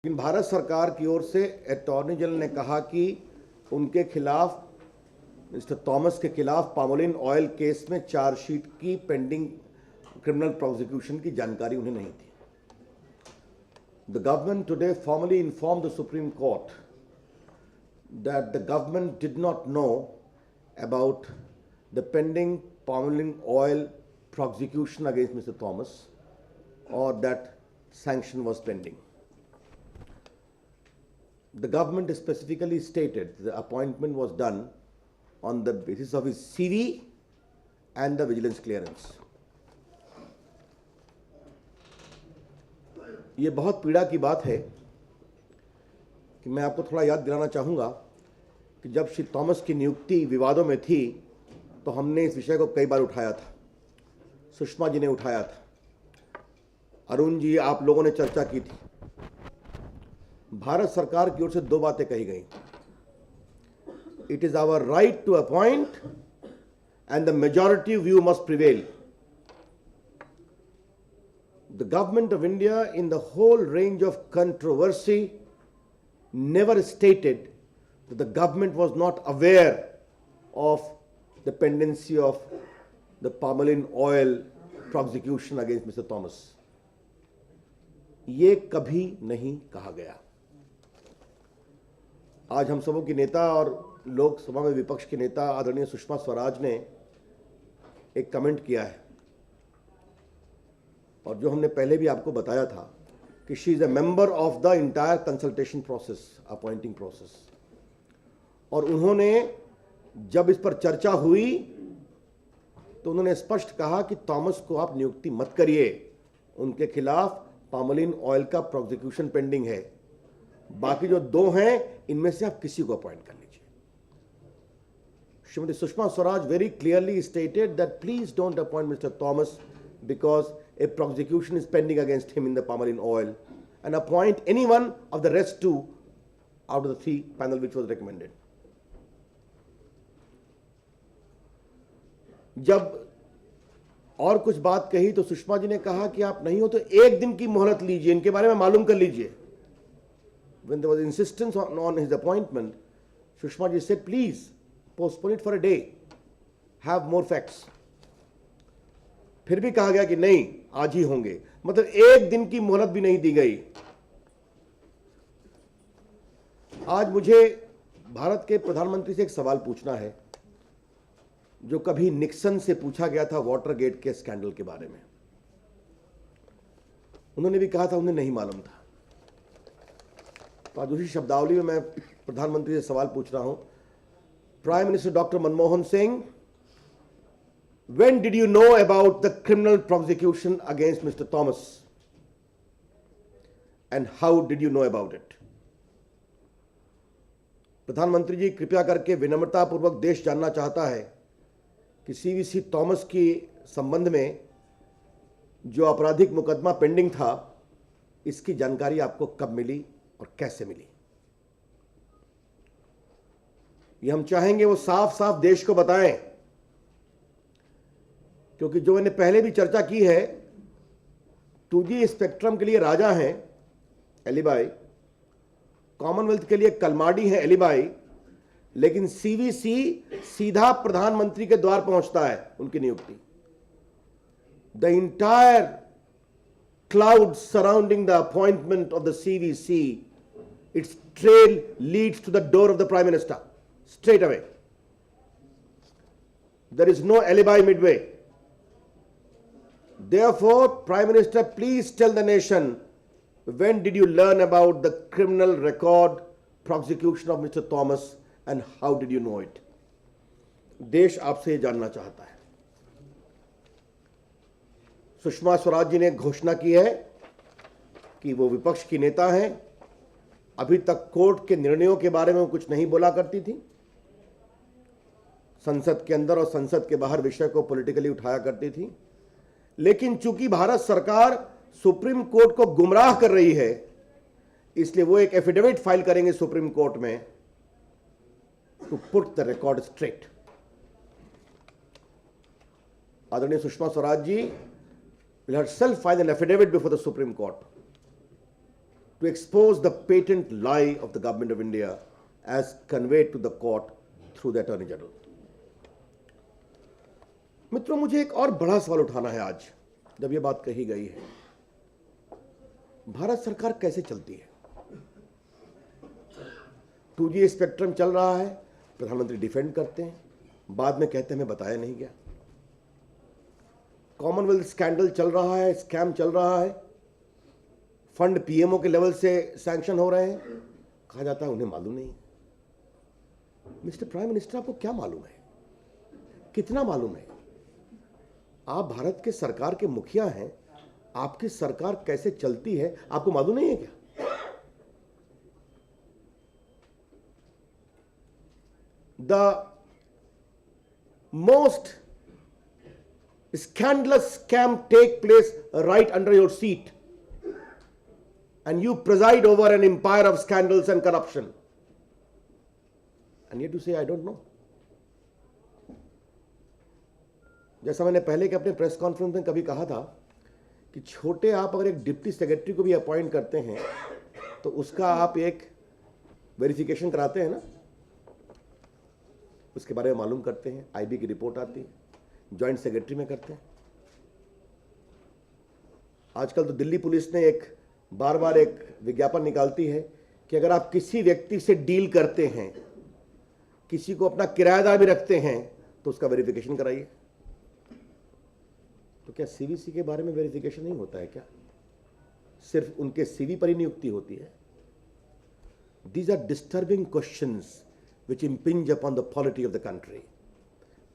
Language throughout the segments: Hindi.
लेकिन भारत सरकार की ओर से अटॉर्नी जनरल ने कहा कि उनके खिलाफ, मिस्टर थॉमस के खिलाफ पामोलिन ऑयल केस में चार्जशीट की पेंडिंग क्रिमिनल प्रोसिक्यूशन की जानकारी उन्हें नहीं थी। The government today formally informed the Supreme Court that the government did not know about the pending pamoline oil prosecution against Mr. Thomas, or that sanction was pending. The government specifically stated the appointment was done on the basis of his CV and the vigilance clearance. ये बहुत पीड़ा की बात है कि मैं आपको थोड़ा याद दिलाना चाहूँगा कि जब श्री थॉमस की नियुक्ति विवादों में थी तो हमने इस विषय को कई बार उठाया था। सुषमा जी ने उठाया था, अरुण जी, आप लोगों ने चर्चा की थी। भारत सरकार की ओर से दो बातें कही गई। It is our right to appoint and the majority view must prevail. The government of India, in the whole range of controversy, never stated that the government was not aware of the pendency of the pamoline oil prosecution against Mr. Thomas. ये कभी नहीं कहा गया। आज हम सबों की नेता और लोकसभा में विपक्ष के नेता आदरणीय सुषमा स्वराज ने एक कमेंट किया है, और जो हमने पहले भी आपको बताया था कि she is a member of the entire consultation process, appointing process. और उन्होंने जब इस पर चर्चा हुई तो उन्होंने स्पष्ट कहा कि थॉमस को आप नियुक्ति मत करिए, उनके खिलाफ पामोलिन ऑयल का प्रोसिक्यूशन पेंडिंग है। बाकी जो दो हैं इनमें से आप किसी को अपॉइंट कर लीजिए। Shrimati Sushma Swaraj very clearly stated that please don't appoint mister Thomas because a prosecution is pending against him in the pamoline oil, and appoint any one of the rest two out of the three panel which was recommended. जब और कुछ बात कही तो सुषमा जी ने कहा कि आप नहीं हो तो एक दिन की मोहलत लीजिए, इनके बारे में मालूम कर लीजिए। When there was insistence on his appointment, Sushma ji said, please postpone it for a day, have more facts. फिर भी कहा गया कि नहीं, आज ही होंगे, मतलब एक दिन की मोहलत भी नहीं दी गई। आज मुझे भारत के प्रधानमंत्री से एक सवाल पूछना है जो कभी निक्सन से पूछा गया था वाटरगेट के स्कैंडल के बारे में। उन्होंने भी कहा था उन्हें नहीं मालूम था। तो आज उसी शब्दावली में मैं प्रधानमंत्री से सवाल पूछ रहा हूं। Prime minister doctor Manmohan Singh, when did you know about the criminal prosecution against Mr. Thomas, and how did you know about it? प्रधानमंत्री जी, कृपया करके विनम्रतापूर्वक देश जानना चाहता है कि सीवीसी थॉमस की संबंध में जो आपराधिक मुकदमा पेंडिंग था, इसकी जानकारी आपको कब मिली और कैसे मिली? ये हम चाहेंगे वो साफ साफ देश को बताएं, क्योंकि जो मैंने पहले भी चर्चा की है, 2G स्पेक्ट्रम के लिए राजा हैं एलिबाई, कॉमनवेल्थ के लिए कलमाडी है एलिबाई, लेकिन सीवीसी सीधा प्रधानमंत्री के द्वार पहुंचता है उनकी नियुक्ति। The entire cloud surrounding the appointment of the CVC, its trail leads to the door of the prime minister straight away. There is no alibi midway. Therefore, Prime Minister, please tell the nation, when did you learn about the criminal record prosecution of Mr. Thomas and how did you know it? देश आपसे ये जानना चाहता है। सुषमा स्वराज जी ने घोषणा की है कि वो विपक्ष की नेता हैं। अभी तक कोर्ट के निर्णयों के बारे में वो कुछ नहीं बोला करती थी। संसद के अंदर और संसद के बाहर विषय को पॉलिटिकली उठाया करती थी। लेकिन चूंकि भारत सरकार सुप्रीम कोर्ट को गुमराह कर रही है, इसलिए वो एक एफिडेविट फाइल करेंगे सुप्रीम कोर्ट में to put the record straight. आदरणीय Sushma Swaraj ji will herself file an affidavit before the Supreme Court to expose the patent lie of the government of India as conveyed to the court through the Attorney General. मित्रों, मुझे एक और बड़ा सवाल उठाना है आज जब ये बात कही गई है। भारत सरकार कैसे चलती है? 2G स्पेक्ट्रम चल रहा है, प्रधानमंत्री डिफेंड करते हैं, बाद में कहते हैं हमें बताया नहीं गया। कॉमनवेल्थ स्कैंडल चल रहा है, स्कैम चल रहा है, फंड पीएमओ के लेवल से सैंक्शन हो रहे हैं, कहा जाता है उन्हें मालूम नहीं। मिस्टर प्राइम मिनिस्टर, आपको क्या मालूम है? कितना मालूम है? आप भारत के सरकार के मुखिया हैं, आपकी सरकार कैसे चलती है आपको मालूम नहीं है क्या? The most scandalous scam take place right under your seat, and you preside over an empire of scandals and corruption, and yet you say I don't know. जैसा मैंने पहले के अपने प्रेस कॉन्फ्रेंस में कभी कहा था कि छोटे आप अगर एक डिप्टी सेक्रेटरी को भी अपॉइंट करते हैं तो उसका आप एक वेरिफिकेशन कराते हैं ना, उसके बारे में मालूम करते हैं, आईबी की रिपोर्ट आती है, जॉइंट सेक्रेटरी में करते हैं। आजकल तो दिल्ली पुलिस ने एक बार बार एक विज्ञापन निकालती है कि अगर आप किसी व्यक्ति से डील करते हैं, किसी को अपना किराएदार भी रखते हैं, तो उसका वेरिफिकेशन कराइए। तो क्या सीवीसी के बारे में वेरिफिकेशन नहीं होता है क्या? सिर्फ उनके सीवी पर ही नियुक्ति होती है? These are disturbing questions which impinge upon the polity of the country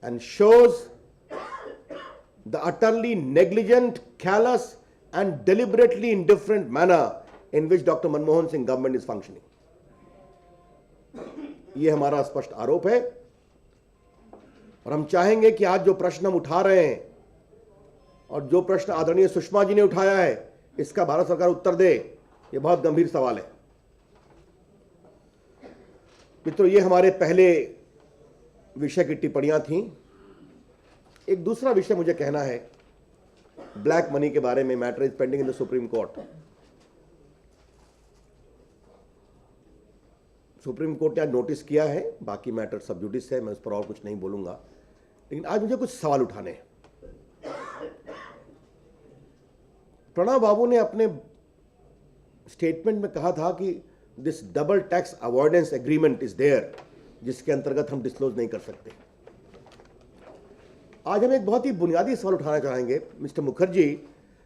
and shows the utterly negligent, callous and deliberately indifferent manner in which Dr. Manmohan Singh government is functioning. ये हमारा स्पष्ट आरोप है और हम चाहेंगे कि आज जो प्रश्न हम उठा रहे हैं और जो प्रश्न आदरणीय सुषमा जी ने उठाया है, इसका भारत सरकार उत्तर दे। ये बहुत गंभीर सवाल है। मित्रों, ये हमारे पहले विषय की टिप्पणियां थीं। एक दूसरा विषय मुझे कहना है ब्लैक मनी के बारे में। Matter is pending in the supreme court. Supreme court ने आज नोटिस किया है, बाकी मैटर सब जुडिस है, मैं उस पर और कुछ नहीं बोलूंगा। लेकिन आज मुझे कुछ सवाल उठाने हैं। प्रणब बाबू ने अपने स्टेटमेंट में कहा था कि this double tax avoidance agreement is there, जिसके अंतर्गत हम डिस्क्लोज नहीं कर सकते। आज हम एक बहुत ही बुनियादी सवाल उठाना चाहेंगे। Mister Mukherjee,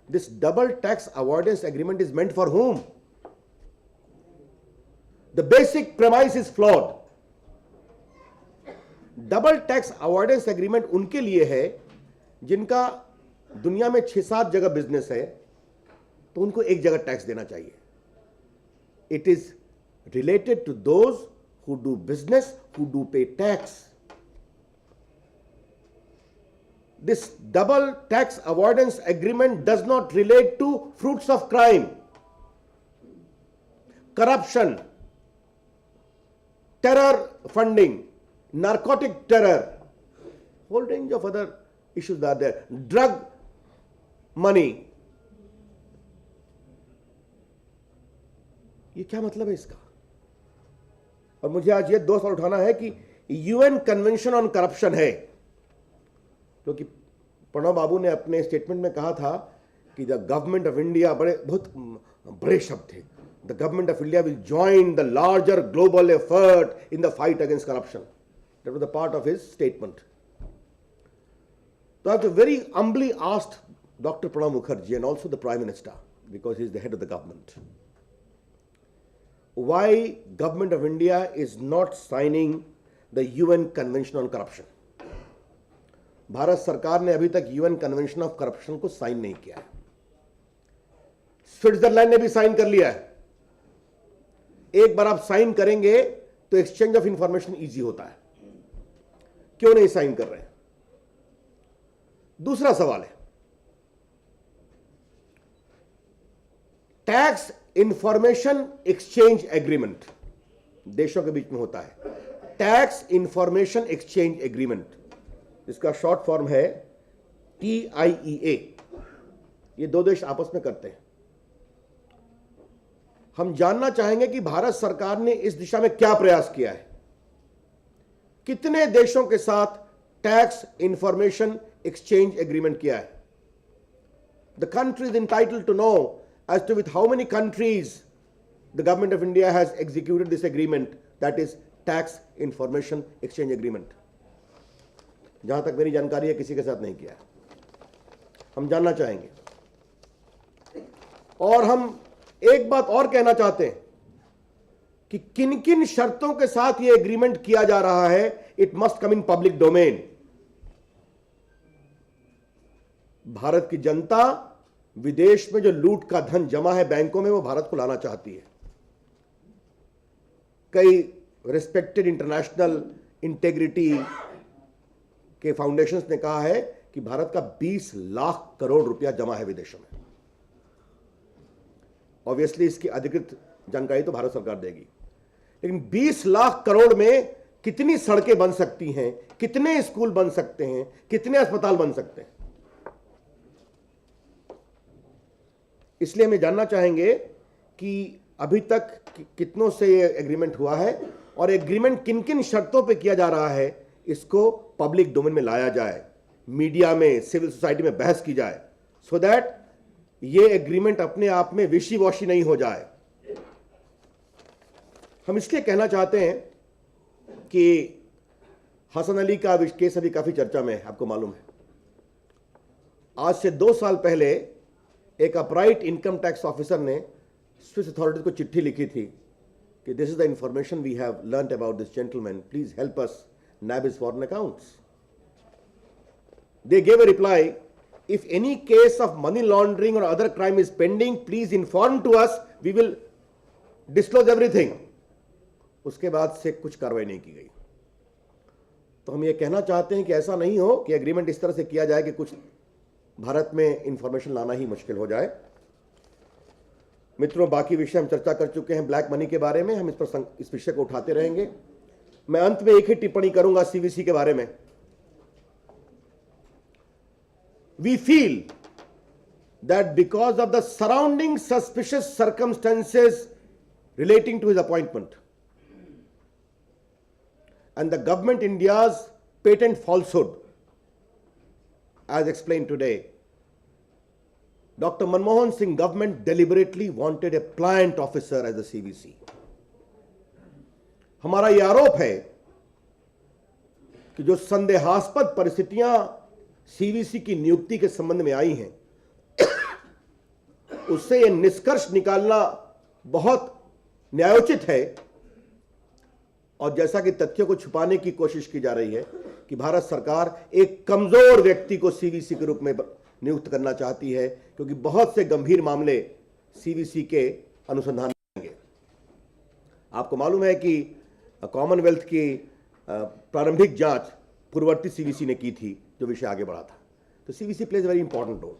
this double tax avoidance agreement is meant for whom? The basic premise is flawed. Double tax avoidance agreement उनके लिए है जिनका दुनिया में 6-7 जगह बिजनेस है, तो उनको एक जगह टैक्स देना चाहिए। It is related to those who do business, who do pay tax. This double tax avoidance agreement does not relate to fruits of crime, corruption, terror funding, narcotic terror, whole range of other issues are there, drug money. ये क्या मतलब है इसका? और मुझे आज ये दो सवाल उठाना है कि यूएन कन्वेंशन ऑन करप्शन है, क्योंकि प्रणब बाबू ने अपने स्टेटमेंट में कहा था कि द गवर्नमेंट ऑफ इंडिया, बहुत बड़े शब्द थे, the government of India will join the larger global effort in the fight against corruption. That was the part of his statement. So I have to very humbly asked Dr. Pranab Mukherjee and also the Prime Minister, because he is the head of the government, why government of India is not signing the UN Convention on Corruption. Bharat सरकार ने अभी तक UN Convention of Corruption को साइन नहीं किया है. स्विट्जरलैंड ने भी साइन कर लिया है. एक बार आप साइन करेंगे तो एक्सचेंज ऑफ इंफॉर्मेशन इजी होता है. क्यों नहीं साइन कर रहे हैं? दूसरा सवाल है, टैक्स इंफॉर्मेशन एक्सचेंज एग्रीमेंट देशों के बीच में होता है. टैक्स इंफॉर्मेशन एक्सचेंज एग्रीमेंट, इसका शॉर्ट फॉर्म है TIEA. ये दो देश आपस में करते हैं. हम जानना चाहेंगे कि भारत सरकार ने इस दिशा में क्या प्रयास किया है। कितने देशों के साथ टैक्स इंफॉर्मेशन एक्सचेंज एग्रीमेंट किया है। The country is entitled to know as to with how many countries the government of India has executed this agreement, that is tax information exchange agreement. जहां तक मेरी जानकारी है किसी के साथ नहीं किया है। हम जानना चाहेंगे। और हम एक बात और कहना चाहते हैं कि किन किन शर्तों के साथ यह एग्रीमेंट किया जा रहा है। It must come in public domain. Bharat की जनता विदेश में जो लूट का धन जमा है बैंकों में, वो भारत को लाना चाहती है। कई रिस्पेक्टेड इंटरनेशनल इंटेग्रिटी के फाउंडेशंस ने कहा है कि भारत का 20 लाख करोड़ रुपया जमा है विदेशों में। ऑब्वियसली इसकी अधिकृत जानकारी तो भारत सरकार देगी, लेकिन 20 लाख करोड़ में कितनी सड़कें बन सकती हैं, कितने स्कूल बन सकते हैं, कितने अस्पताल बन सकते हैं। इसलिए हम जानना चाहेंगे कि अभी तक कितनों से ये एग्रीमेंट हुआ है और एग्रीमेंट किन किन शर्तों पे किया जा रहा है। इसको पब्लिक डोमेन में लाया जाए, मीडिया में, सिविल सोसाइटी में बहस की जाए, सो दैट ये एग्रीमेंट अपने आप में विशी वॉशी नहीं हो जाए। हम इसलिए कहना चाहते हैं कि हसन अली का केस अभी काफी चर्चा में है, आपको मालूम है। आज से 2 साल पहले एक अपराइट इनकम टैक्स ऑफिसर ने स्विस अथॉरिटीज को चिट्ठी लिखी थी कि this is the information we have learned about this gentleman, please help us nab his foreign accounts. They gave a reply, if any case of money laundering or other crime is pending, please inform to us, we will disclose everything. उसके बाद से कुछ कार्रवाई नहीं की गई। तो हम ये कहना चाहते हैं कि ऐसा नहीं हो कि एग्रीमेंट इस तरह से किया जाए कि कुछ भारत में इंफॉर्मेशन लाना ही मुश्किल हो जाए। मित्रों, बाकी विषय हम चर्चा कर चुके हैं ब्लैक मनी के बारे में, हम इस विषय को उठाते रहेंगे। मैं अंत में एक ही टिप्पणी करूंगा सीवीसी के बारे में। We feel that because of the surrounding suspicious circumstances relating to his appointment and the government India's patent falsehood, as explained today, Dr. Manmohan Singh government deliberately wanted a pliant officer as the CVC. हमारा यह आरोप है कि जो संदेहास्पद परिस्थितियां सीवीसी की नियुक्ति के संबंध में आई हैं, उससे यह निष्कर्ष निकालना बहुत न्यायोचित है, और जैसा कि तथ्यों को छुपाने की कोशिश की जा रही है कि भारत सरकार एक कमजोर व्यक्ति को सीवीसी के रूप में नियुक्त करना चाहती है, क्योंकि बहुत से गंभीर मामले सीवीसी के अनुसंधान में होंगे। आपको मालूम है कि कॉमनवेल्थ की प्रारंभिक जांच पूर्ववर्ती सीवीसी ने की थी, जो विषय आगे बढ़ा था। तो CVC plays very important role.